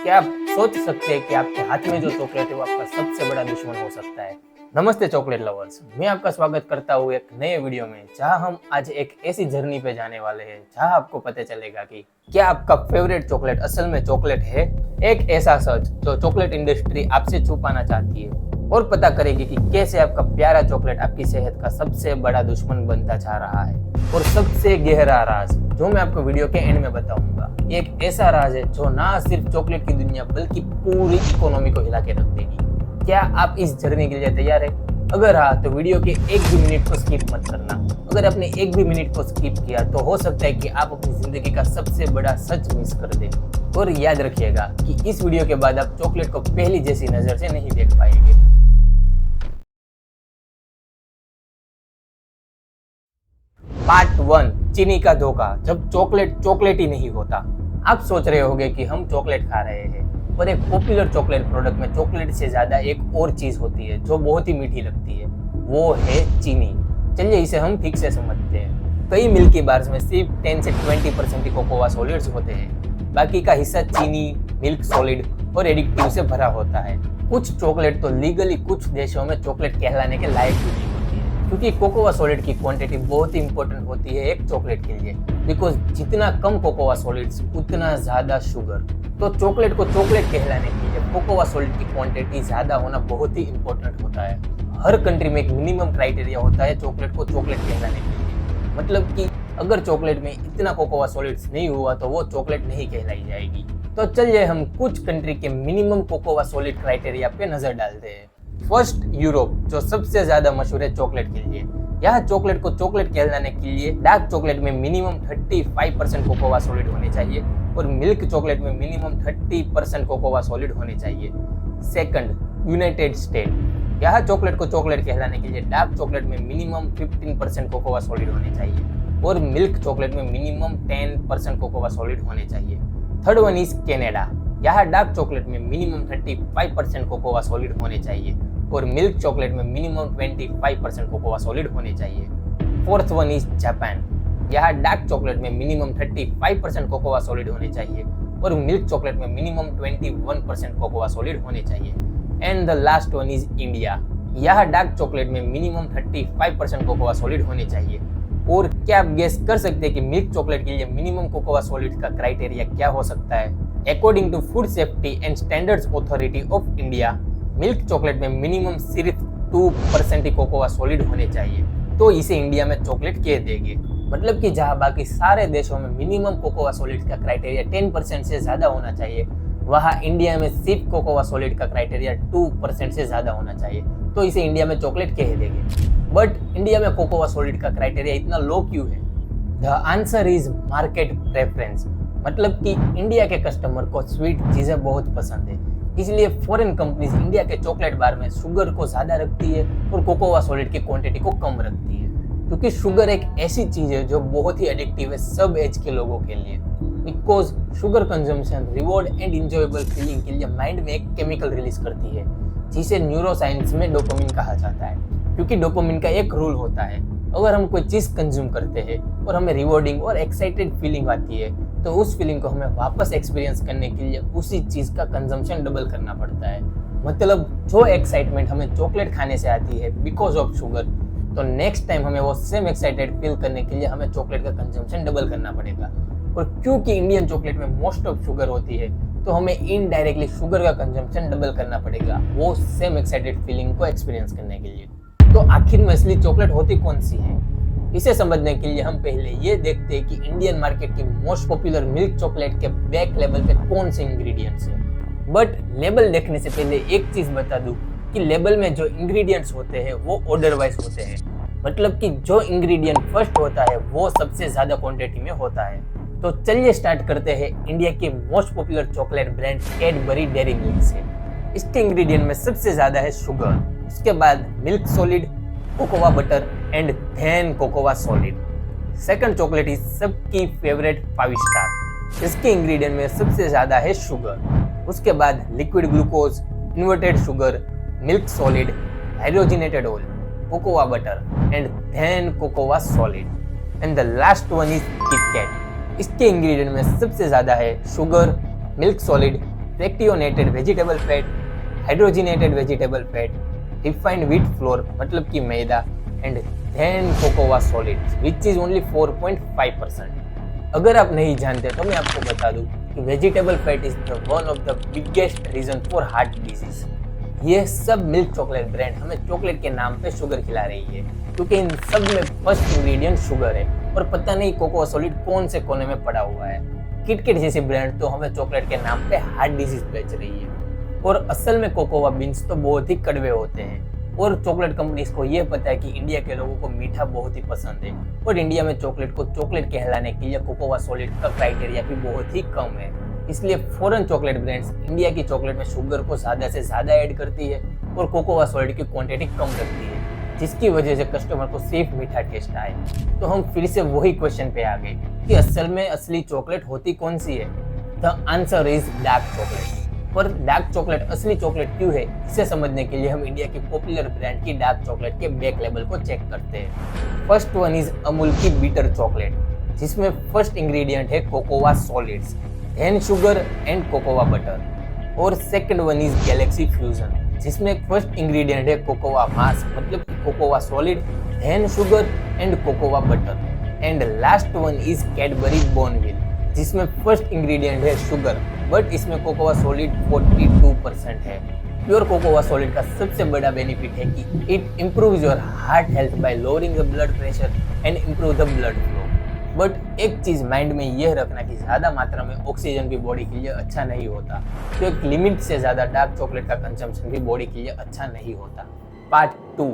क्या आप सोच सकते हैं कि आपके हाथ में जो चॉकलेट है वो आपका सबसे बड़ा दुश्मन हो सकता है। नमस्ते चॉकलेट लवर्स, मैं आपका स्वागत करता हूँ एक नए वीडियो में, जहां हम आज एक ऐसी जर्नी पे जाने वाले हैं जहां आपको पता चलेगा कि क्या आपका फेवरेट चॉकलेट असल में चॉकलेट है। एक ऐसा सच जो चॉकलेट इंडस्ट्री आपसे छुपाना चाहती है, और पता करेगी कि कैसे आपका प्यारा चॉकलेट आपकी सेहत का सबसे बड़ा दुश्मन बनता जा रहा है। और सबसे गहरा राज जो मैं आपको वीडियो के एंड में बताऊंगा, एक ऐसा राज है जो ना सिर्फ चॉकलेट की दुनिया बल्कि पूरी इकोनॉमी को हिला के रख देगी। क्या आप इस जर्नी के लिए तैयार है? अगर हाँ, तो वीडियो के एक भी मिनट को स्किप मत करना। अगर आपने एक भी मिनट को स्किप किया तो हो सकता है कि आप अपनी जिंदगी का सबसे बड़ा सच मिस कर दें। और याद रखिएगा कि इस वीडियो के बाद आप चॉकलेट को पहली जैसी नजर से नहीं देख पाएंगे। पार्ट 1, चीनी का धोखा, जब चॉकलेट चॉकलेट ही नहीं होता। आप सोच रहे होंगे कि हम चॉकलेट खा रहे हैं, पर एक पॉपुलर चॉकलेट प्रोडक्ट में चॉकलेट से ज्यादा एक और चीज होती है जो बहुत ही मीठी लगती है, वो है चीनी। चलिए इसे हम ठीक से समझते हैं। कई मिल्की बार्स में सिर्फ 10 से 20% ही कोकोआ सॉलिड्स होते हैं, बाकी का हिस्सा चीनी, मिल्क सॉलिड और एडिक्टिव से भरा होता है। कुछ चॉकलेट तो लीगली कुछ देशों में चॉकलेट कहलाने के लायक भी नहीं होती है, क्योंकि कोकोआ सॉलिड की क्वांटिटी बहुत ही इंपॉर्टेंट होती है एक चॉकलेट के लिए। बिकॉज जितना कम कोकोआ सॉलिड्स उतना ज्यादा शुगर। तो चॉकलेट को चॉकलेट कहलाने के लिए कोकोआ सॉलिड की क्वांटिटी ज्यादा होना बहुत ही इंपॉर्टेंट होता है। हर कंट्री में एक मिनिमम क्राइटेरिया होता है चॉकलेट को चॉकलेट कहलाने के लिए। मतलब कि अगर चॉकलेट में इतना कोकोआ सॉलिड्स नहीं हुआ तो वो चॉकलेट नहीं कहलाई जाएगी। तो चलिए हम कुछ कंट्री के मिनिमम कोकोआ सॉलिड क्राइटेरिया पे नजर डालते हैं। फर्स्ट, यूरोप, जो सबसे ज्यादा मशहूर है चॉकलेट के लिए। यहाँ चॉकलेट को चॉकलेट कहलाने के लिए डार्क चॉकलेट में मिनिमम 35% कोकोआ सॉलिड होने चाहिए और मिल्क चॉकलेट में मिनिमम 30% कोकोआ सॉलिड होने चाहिए। सेकंड, यूनाइटेड स्टेट, यहाँ चॉकलेट को चॉकलेट कहलाने के लिए डार्क चॉकलेट में मिनिमम 15% कोकोआ सॉलिड होने चाहिए और मिल्क चॉकलेट में मिनिमम 10% कोकोआ सॉलिड होने चाहिए। थर्ड वन इज कनाडा, यहाँ डार्क चॉकलेट में मिनिमम 35% कोकोआ सॉलिड होने चाहिए और मिल्क चॉकलेट में मिनिमम 25% कोकोआ सॉलिड होने चाहिए। फोर्थ वन इज जापान, यहाँ डार्क चॉकलेट में मिनिमम 35% कोकोआ सॉलिड होने चाहिए और मिल्क चॉकलेट में मिनिमम 21% कोकोआ सॉलिड होने चाहिए। And the last one is India, यहाँ डार्क चॉकलेट में मिनिमम 35% कोकोआ सॉलिड होने चाहिए। और क्या आप गेस कर सकते हैं कि मिल्क चॉकलेट के लिए मिनिमम कोकोआ सॉलिड का क्राइटेरिया क्या हो सकता है? According to food safety and standards authority of India, milk chocolate में मिनिमम सिर्फ 2% ही कोकोआ सॉलिड होने चाहिए, तो इसे इंडिया में चॉकलेट कह देंगे। मतलब कि जहां बाकी सारे देशों में मिनिमम कोकोआ सॉलिड का क्राइटेरिया 10% से ज्यादा होना चाहिए, वहां इंडिया में सिर्फ कोकोआ सॉलिड का क्राइटेरिया 2% से ज्यादा होना चाहिए, तो इसे इंडिया में चॉकलेट कह देंगे। बट इंडिया में कोकोआ सॉलिड का क्राइटेरिया इतना लो क्यों है? The answer is market preference. मतलब कि इंडिया के कस्टमर को स्वीट चीजें बहुत पसंद है, इसलिए फॉरेन कंपनीज इंडिया के चॉकलेट बार में शुगर को ज्यादा रखती है और कोकोआ सॉलिड की क्वांटिटी को कम रखती है, क्योंकि शुगर एक ऐसी चीज है जो बहुत ही एडिक्टिव है सब एज के लोगों के लिए। Because sugar consumption reward and enjoyable feeling के लिए माइंड में एक केमिकल रिलीज करती है, जिसे न्यूरोसाइंस में डोपामिन कहा जाता है। क्योंकि डोपामिन का एक रूल होता है, अगर हम कोई चीज कंज्यूम करते हैं और हमें रिवॉर्डिंग और एक्साइटेड फीलिंग आती है, तो उस फीलिंग को हमें वापस एक्सपीरियंस करने के लिए उसी चीज का कंजम्पशन डबल करना पड़ता है। मतलब जो एक्साइटमेंट हमें चॉकलेट खाने से आती है बिकॉज ऑफ शुगर, तो नेक्स्ट टाइम हमें वो सेम एक्साइटेड फील करने के लिए हमें चॉकलेट का कंजम्पशन डबल करना पड़ेगा। और क्योंकि इंडियन चॉकलेट में मोस्ट ऑफ शुगर होती है, तो हमें इनडायरेक्टली शुगर का कंजम्पशन डबल करना पड़ेगा वो सेम एक्साइटेड फीलिंग को एक्सपीरियंस करने के लिए। तो आखिर में असली चॉकलेट होती कौन सी है? इसे समझने के लिए हम पहले ये देखते हैं कि इंडियन मार्केट की मोस्ट पॉपुलर मिल्क चॉकलेट के बैक लेबल पे कौन से इंग्रेडिएंट्स हैं। बट लेबल देखने से पहले एक चीज बता दूं कि लेबल में जो इंग्रेडिएंट्स होते हैं वो ऑर्डर वाइज होते हैं। मतलब कि जो इंग्रेडिएंट फर्स्ट होता है वो सबसे ज्यादा क्वांटिटी में होता है। तो चलिए स्टार्ट करते हैं इंडिया के most popular chocolate brand Cadbury dairy milk से। इसके इंग्रेडिएंट में सबसे ज्यादा है शुगर, उसके बाद milk solid, cocoa butter and then cocoa solid. Second chocolate is सबकी फेवरेट 5 स्टार। इसके इंग्रेडिएंट में सबसे ज्यादा है शुगर, उसके बाद liquid glucose, inverted sugar, milk solid, hydrogenated oil, cocoa butter and then cocoa solid. And the last one is KitKat. इसके ingredient में सबसे ज्यादा है sugar, milk solid, fractionated vegetable fat, hydrogenated vegetable fat, refined wheat flour मतलब कि मैदा, and then cocoa solids which is only 4.5%। अगर आप नहीं जानते तो मैं आपको बता दूं कि vegetable fat is the one of the biggest reason for heart disease. ये सब मिल्क चॉकलेट ब्रांड हमें चॉकलेट के नाम पे शुगर खिला रही है क्योंकि इन सब में फर्स्ट इंग्रेडिएंट शुगर है और पता नहीं कोकोआ सॉलिड कौन से कोने में पड़ा हुआ है। किटकैट जैसी ब्रांड तो हमें चॉकलेट के नाम पे हार्ट डिजीज बेच रही है और असल में कोकोआ बीन्स तो बहुत ही कड़वे होते हैं और चॉकलेट कंपनीज को ये पता है कि इंडिया के लोगों को मीठा बहुत ही पसंद है और इंडिया में चॉकलेट को चॉकलेट कहलाने के लिए कोकोआ सॉलिड का क्राइटेरिया भी बहुत ही कम है। इसलिए फॉरेन चॉकलेट ब्रांड्स इंडिया की चॉकलेट में शुगर को ज्यादा से ज्यादा ऐड करती है और कोकोआ सॉलिड की क्वांटिटी कम रखती है, जिसकी वजह से कस्टमर को सिर्फ मीठा टेस्ट आए। तो हम फिर से वही क्वेश्चन पे आ गए कि असल में असली चॉकलेट होती कौन सी है। The answer is dark chocolate. पर डार्क चॉकलेट असली चॉकलेट क्यों है, इसे समझने के लिए हम इंडिया की पॉपुलर ब्रांड की डार्क चॉकलेट के बैक लेबल को चेक करते हैं। फर्स्ट वन इज अमूल की बीटर चॉकलेट, जिसमें फर्स्ट इंग्रेडिएंट है cocoa solids, then sugar and cocoa butter. और second one is Galaxy fusion, जिसमें फर्स्ट इंग्रेडिएंट है कोकोआ मास मतलब cocoa solid, then sugar and cocoa butter. And last one is Cadbury Bournville, जिसमें first ingredient है sugar but इसमें cocoa solid 42% है। Pure cocoa solid का सबसे बड़ा बेनिफिट है कि it improves your heart health bye lowering the blood pressure and improve the blood flow. But एक चीज माइंड में यह रखना कि ज्यादा मात्रा में ऑक्सीजन भी बॉडी के लिए अच्छा नहीं होता, तो एक लिमिट से ज्यादा डार्क चॉकलेट का कंजम्पशन भी बॉडी के लिए अच्छा नहीं होता। पार्ट 2,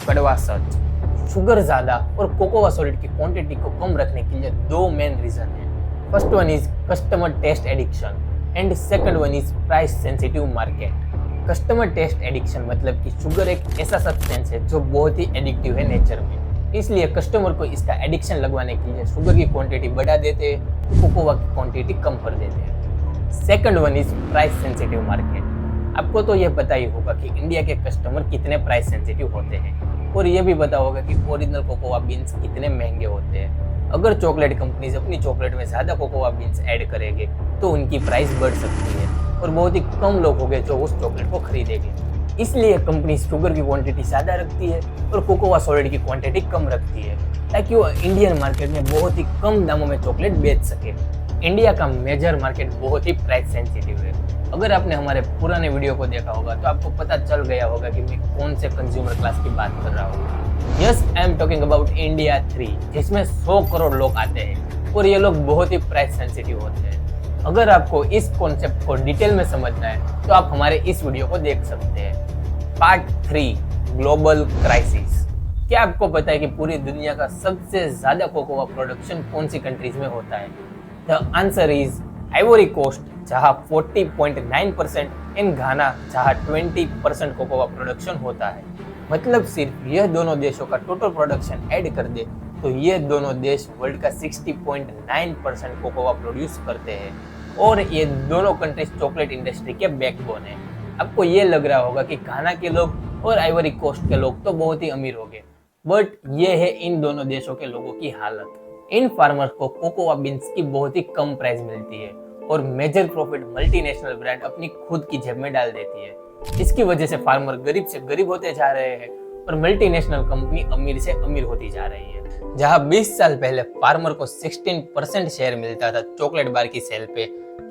कड़वा सच। शुगर ज्यादा और कोकोआ सॉलिड की क्वांटिटी को कम रखने के लिए दो मेन रीजन है। First one is customer taste addiction and second one is price sensitive market. Customer taste addiction मतलब कि शुगर एक ऐसा सब्सटेंस है जो बहुत ही एडिक्टिव है नेचर में, इसलिए कस्टमर को इसका एडिक्शन लगवाने के लिए शुगर की क्वांटिटी बढ़ा देते हैं, कोकोआ की क्वांटिटी कम कर देते हैं। Second one is price sensitive market. आपको तो यह पता ही होगा कि इंडिया के कस्टमर कितने प्राइस सेंसिटिव होते हैं और यह भी पता होगा कि ओरिजिनल कोकोआ बीन्स कितने महंगे होते हैं। अगर चॉकलेट कंपनीज अपनी चॉकलेट में ज्यादा कोकोआ बीन्स ऐड करेंगे तो उनकी प्राइस बढ़ सकती है और बहुत ही कम लोग होंगे जो उस चॉकलेट को खरीदेंगे। इसलिए कंपनी शुगर की क्वांटिटी ज्यादा रखती है और कोकोआ सॉलिड की क्वांटिटी कम रखती है ताकि वो इंडियन मार्केट में बहुत ही कम दामों में चॉकलेट बेच सके। इंडिया का मेजर मार्केट बहुत ही प्राइस सेंसिटिव है। अगर आपने हमारे पुराने वीडियो को देखा होगा तो आपको पता चल गया होगा कि मैं कौन से कंज्यूमर क्लास की बात कर रहा हूँ। Yes, I am talking about India 3, जिसमें 100 करोड़ लोग आते हैं और ये लोग बहुत ही प्राइस सेंसिटिव होते हैं। अगर आपको इस कॉन्सेप्ट को डिटेल में समझना है तो आप हमारे इस वीडियो को देख सकते हैं। Part 3, global crisis. क्या आपको पता है कि पूरी दुनिया का सबसे ज्यादा कोकोआ प्रोडक्शन कौन सी कंट्रीज में होता है? The answer is Ivory Coast, जहां 40.9% इन घाना, जहां 20% कोकोआ प्रोडक्शन होता है। मतलब सिर्फ यह दोनों देशों का टोटल प्रोडक्शन ऐड कर दे तो ये दोनों देश वर्ल्ड का 60.9% कोकोआ प्रोड्यूस करते हैं और ये दोनों कंट्रीज चॉकलेट इंडस्ट्री के बैकबोन है। आपको ये लग रहा होगा कि घाना के लोग और आइवरी कोस्ट के लोग तो बहुत ही अमीर हो गए, बट ये है इन दोनों देशों के लोगों की हालत। इन फार्मर्स को कोकोआ बीन्स की बहुत ही कम प्राइस मिलती है और मेजर प्रॉफिट मल्टीनेशनल ब्रांड अपनी खुद की जेब में डाल देती है। इसकी वजह से फार्मर गरीब से गरीब होते जा रहे हैं और मल्टीनेशनल कंपनी अमीर से अमीर होती जा रही है। जहां 20 साल पहले फार्मर को 16% शेयर मिलता था चॉकलेट बार की सेल पे,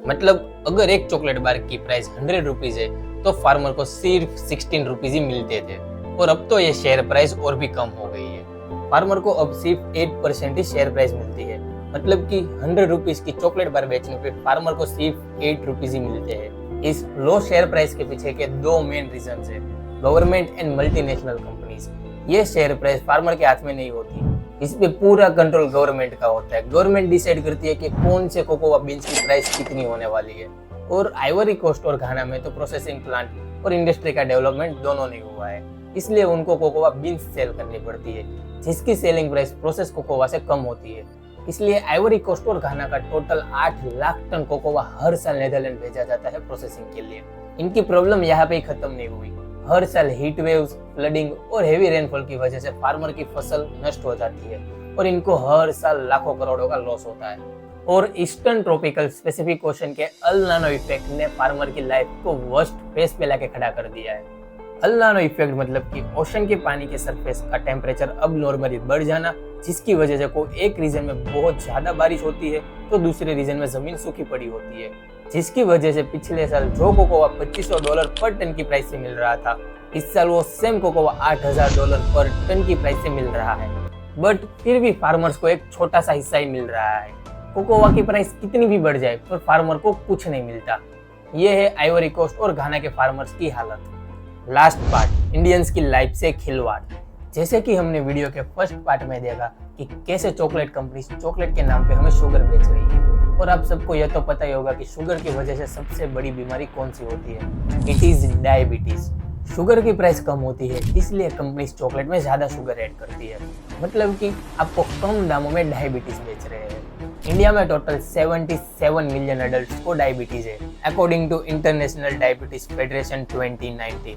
मतलब अगर एक चॉकलेट बार की प्राइस 100 रुपीज है तो फार्मर को सिर्फ 16 रुपीज ही मिलते थे और अब तो ये शेयर प्राइस और भी कम हो गई है। फार्मर को अब सिर्फ 8% ही शेयर प्राइस मिलती है, मतलब कि 100 रुपीज की चॉकलेट बार बेचने पे फार्मर को सिर्फ 8 रुपीज ही मिलते हैं। इस लो शेयर प्राइस के पीछे के दो मेन रीजन है, गवर्नमेंट एंड मल्टीनेशनल कंपनीज। ये शेयर प्राइस फार्मर के हाथ में नहीं होती, इस पे पूरा कंट्रोल गवर्नमेंट का होता है। गवर्नमेंट डिसाइड करती है कि कौन से कोकोआ बीन्स की प्राइस कितनी होने वाली है। और आइवरी कोस्ट और घाना में तो प्रोसेसिंग प्लांट और इंडस्ट्री का डेवलपमेंट दोनों नहीं हुआ है, इसलिए उनको कोकोआ बीन्स सेल करनी पड़ती है जिसकी सेलिंग प्राइस प्रोसेस कोकोआ से कम होती है। इसलिए आइवरी कोस्ट और घाना का टोटल 8 लाख टन कोकोआ हर साल नेदरलैंड भेजा जाता है प्रोसेसिंग के लिए। इनकी प्रॉब्लम यहाँ पे ही खत्म नहीं हुई। हर साल हीट वेव्स, फ्लडिंग और हेवी रेनफॉल की वजह से फार्मर की फसल नष्ट हो जाती है और इनको हर साल लाखों करोड़ों का लॉस होता है। और ईस्टर्न ट्रॉपिकल स्पेसिफिक ओशन के अल नानो इफेक्ट ने फार्मर की लाइफ को वर्स्ट फेस पे लाके खड़ा कर दिया है। अल नानो इफेक्ट मतलब कि ओशन के पानी के सरफेस का टेम्परेचर अब नॉर्मली बढ़ जाना, जिसकी वजह से कोई एक रीजन में बहुत ज्यादा बारिश होती है तो दूसरे रीजन में जमीन सूखी पड़ी होती है, जिसकी वजह से पिछले साल जो कोकोआ $2500 पर टन की प्राइस से मिल रहा था, इस साल वो सेम कोकोआ $8000 पर टन की प्राइस से मिल रहा है। बट फिर भी फार्मर्स को एक छोटा सा हिस्सा ही मिल रहा है। कोकोआ की प्राइस कितनी भी बढ़ जाए पर फार्मर को कुछ नहीं मिलता। ये है आइवरी कोस्ट और घाना के फार्मर्स की हालत। लास्ट पार्ट, इंडियंस की लाइफ से खिलवाड़। जैसे कि हमने वीडियो के फर्स्ट पार्ट में देखा कि कैसे चॉकलेट कंपनी चॉकलेट के नाम पे हमें शुगर बेच रही है, और आप सबको यह तो पता ही होगा कि शुगर की वजह से सबसे बड़ी बीमारी कौन सी होती है। It is diabetes. शुगर की प्राइस कम होती है इसलिए कंपनी चॉकलेट में ज्यादा शुगर ऐड करती है, मतलब कि आपको कम दामों में डायबिटीज बेच रहे हैं। इंडिया में टोटल 77 मिलियन एडल्ट्स को डायबिटीज है, according to international diabetes federation 2019।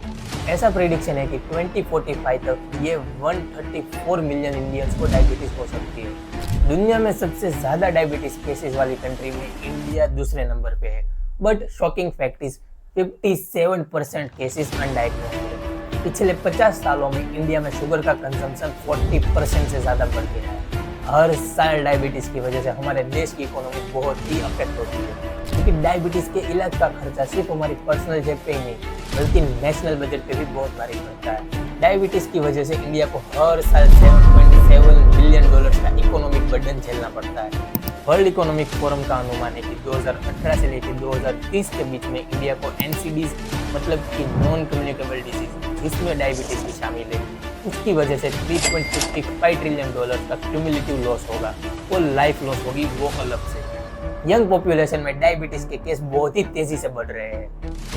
ऐसा प्रेडिक्शन है कि 2045 तक ये 134 मिलियन इंडियंस को डायबिटीज हो सकती है। दुनिया में सबसे ज्यादा डायबिटीज केसेस वाली कंट्री में इंडिया दूसरे नंबर पे है, but shocking fact is 57% cases undiagnosed है। पिछले 50 सालों में इंडिया में शुगर का कंजम्पशन 40% से ज्यादा बढ़ गया है। हर साल डायबिटीज की वजह से हमारे देश की इकोनॉमी बहुत ही अफेक्ट होती है, क्योंकि डायबिटीज के इलाज का खर्चा सिर्फ हमारी पर्सनल जेब पे ही नहीं बल्कि नेशनल बजट पे भी बहुत भारी पड़ता है। डायबिटीज की वजह से इंडिया को हर साल $7.7 बिलियन का इकोनॉमिक बर्डन झेलना पड़ता है। वर्ल्ड इकोनॉमिक फोरम का अनुमान है कि 2018 से लेकर 2030 के बीच में इंडिया को NCDs मतलब कि नॉन कम्युनिकेबल डिजीज, जिसमें डायबिटीज भी शामिल है, उसकी वजह से $3.55 ट्रिलियन का क्यूमुलेटिव लॉस होगा और लाइफ लॉस होगी वो अलग से। यंग पॉपुलेशन में डायबिटीज के केस बहुत ही तेजी से बढ़ रहे हैं।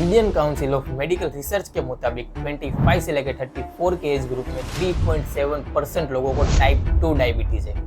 Indian council of medical research के मुताबिक 25 से लेकर 34 के एज ग्रुप में 3.7% लोगों को टाइप 2 डायबिटीज है।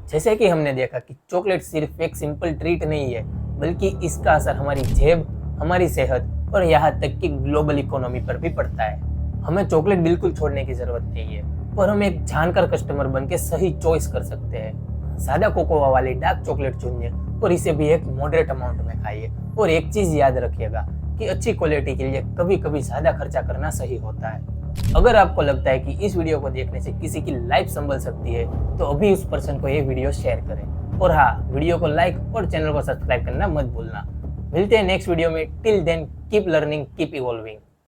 जैसे कि हमने देखा कि चॉकलेट सिर्फ एक सिंपल ट्रीट नहीं है, बल्कि इसका असर हमारी जेब, हमारी सेहत और यहाँ तक कि ग्लोबल इकोनॉमी पर भी पड़ता है। हमें चॉकलेट बिल्कुल छोड़ने की जरूरत नहीं है, पर हम एक जानकार कस्टमर बन के सही चॉइस कर सकते हैं। ज्यादा कोकोआ वाली डार्क चॉकलेट चुनिए और इसे भी एक मॉडरेट अमाउंट में खाइए। और एक चीज याद रखिएगा कि अच्छी क्वालिटी के लिए कभी कभी ज्यादा खर्चा करना सही होता है। अगर आपको लगता है कि इस वीडियो को देखने से किसी की लाइफ संभल सकती है तो अभी उस पर्सन को ये वीडियो शेयर करें। और हाँ, वीडियो को लाइक और चैनल को सब्सक्राइब करना मत भूलना। मिलते हैं नेक्स्ट वीडियो में। Till then keep learning, keep evolving.